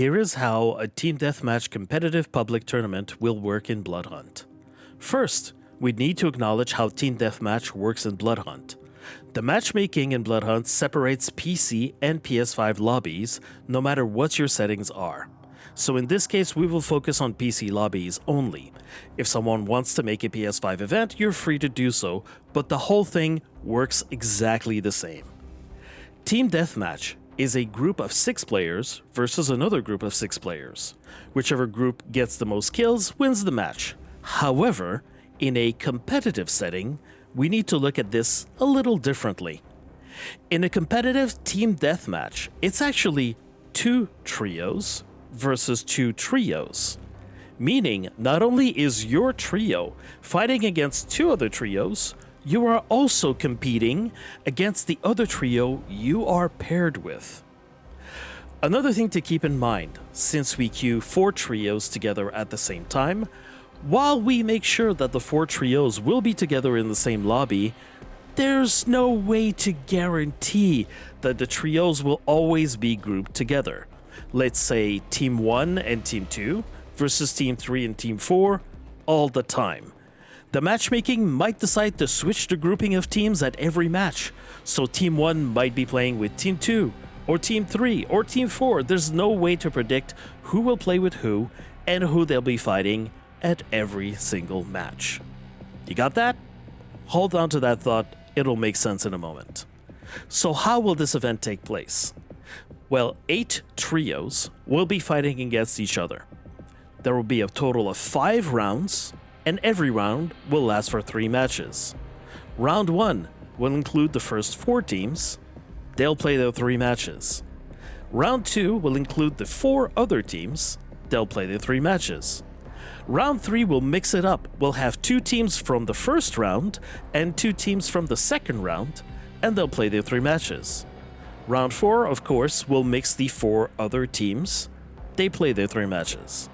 Here is how a Team Deathmatch competitive public tournament will work in Bloodhunt. First, we need to acknowledge how Team Deathmatch works in Bloodhunt. The matchmaking in Bloodhunt separates PC and PS5 lobbies, no matter what your settings are. So in this case, we will focus on PC lobbies only. If someone wants to make a PS5 event, you're free to do so, but the whole thing works exactly the same. Team Deathmatch is a group of 6 players versus another group of 6 players. Whichever group gets the most kills wins the match. However, in a competitive setting, we need to look at this a little differently. In a competitive Team Deathmatch, it's actually 2 trios versus 2 trios. Meaning, not only is your trio fighting against 2 other trios, you are also competing against the other trio you are paired with. Another thing to keep in mind, since we queue 4 trios together at the same time, while we make sure that the 4 trios will be together in the same lobby, there's no way to guarantee that the trios will always be grouped together. Let's say Team 1 and Team 2 versus Team 3 and Team 4 all the time. The matchmaking might decide to switch the grouping of teams at every match, so Team 1 might be playing with Team 2, or Team 3, or Team 4. There's no way to predict who will play with who and who they'll be fighting at every single match. You got that? Hold on to that thought, it'll make sense in a moment. So how will this event take place? Well, 8 trios will be fighting against each other. There will be a total of 5 rounds, and every round will last for 3 matches. Round 1 will include the first 4 teams. They'll play their 3 matches. Round 2 will include the 4 other teams. They'll play their 3 matches. Round 3 will mix it up. We'll have 2 teams from the first round and 2 teams from the second round, and they'll play their 3 matches. Round 4, of course, will mix the 4 other teams. They play their 3 matches.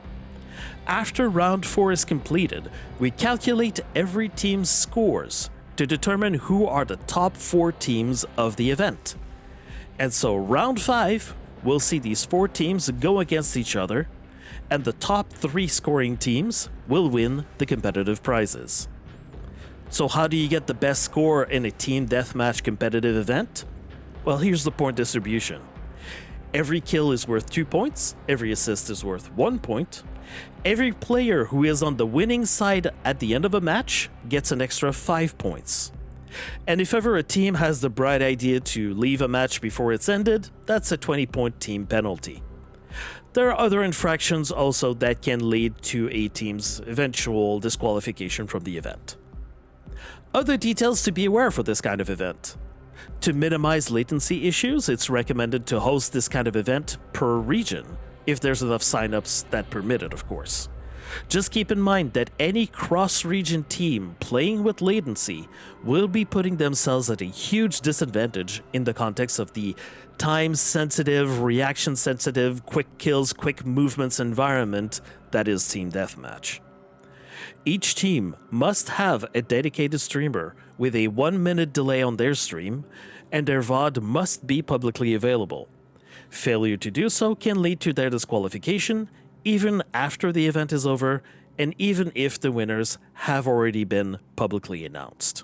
After round 4 is completed, we calculate every team's scores to determine who are the top 4 teams of the event. And so round 5 will see these 4 teams go against each other, and the top 3 scoring teams will win the competitive prizes. So how do you get the best score in a Team Deathmatch competitive event? Well, here's the point distribution. Every kill is worth 2 points, every assist is worth 1 point. Every player who is on the winning side at the end of a match gets an extra 5 points. And if ever a team has the bright idea to leave a match before it's ended, that's a 20-point team penalty. There are other infractions also that can lead to a team's eventual disqualification from the event. Other details to be aware for this kind of event. To minimize latency issues, it's recommended to host this kind of event per region, if there's enough signups that permit it, of course. Just keep in mind that any cross-region team playing with latency will be putting themselves at a huge disadvantage in the context of the time-sensitive, reaction-sensitive, quick kills, quick movements environment that is Team Deathmatch. Each team must have a dedicated streamer with a 1-minute delay on their stream, and their VOD must be publicly available. Failure to do so can lead to their disqualification, even after the event is over, and even if the winners have already been publicly announced.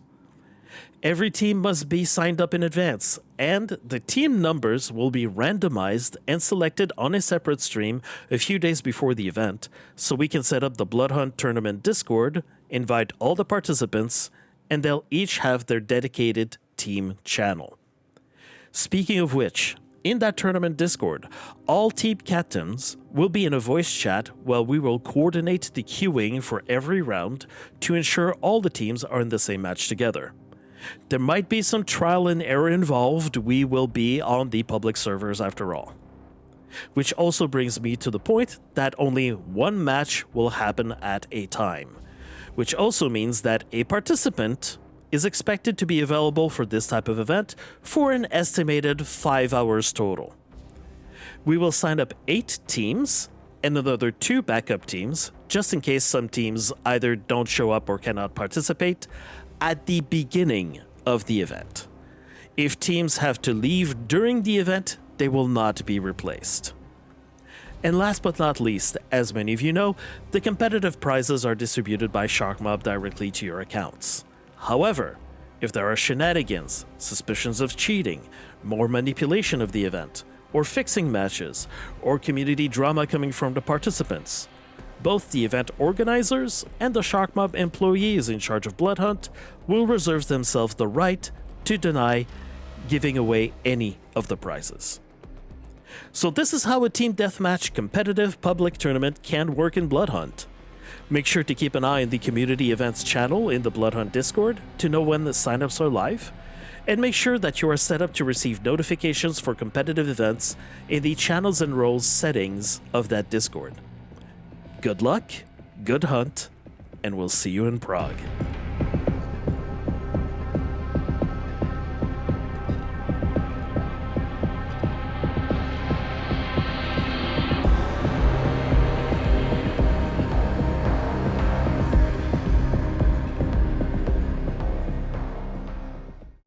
Every team must be signed up in advance, and the team numbers will be randomized and selected on a separate stream a few days before the event, so we can set up the Bloodhunt Tournament Discord, invite all the participants, and they'll each have their dedicated team channel. Speaking of which, in that tournament Discord, all team captains will be in a voice chat while we will coordinate the queuing for every round to ensure all the teams are in the same match together. There might be some trial and error involved. We will be on the public servers after all. Which also brings me to the point that only 1 match will happen at a time, which also means that a participant is expected to be available for this type of event for an estimated 5 hours total. We will sign up 8 teams and another 2 backup teams, just in case some teams either don't show up or cannot participate at the beginning of the event. If teams have to leave during the event, they will not be replaced. And last but not least, as many of you know, the competitive prizes are distributed by Sharkmob directly to your accounts. However, if there are shenanigans, suspicions of cheating, more manipulation of the event, or fixing matches, or community drama coming from the participants, both the event organizers and the Sharkmob employees in charge of Bloodhunt will reserve themselves the right to deny giving away any of the prizes. So this is how a Team Deathmatch competitive public tournament can work in Bloodhunt. Make sure to keep an eye on the community events channel in the Bloodhunt Discord to know when the signups are live, and make sure that you are set up to receive notifications for competitive events in the channels and roles settings of that Discord. Good luck, good hunt, and we'll see you in Prague.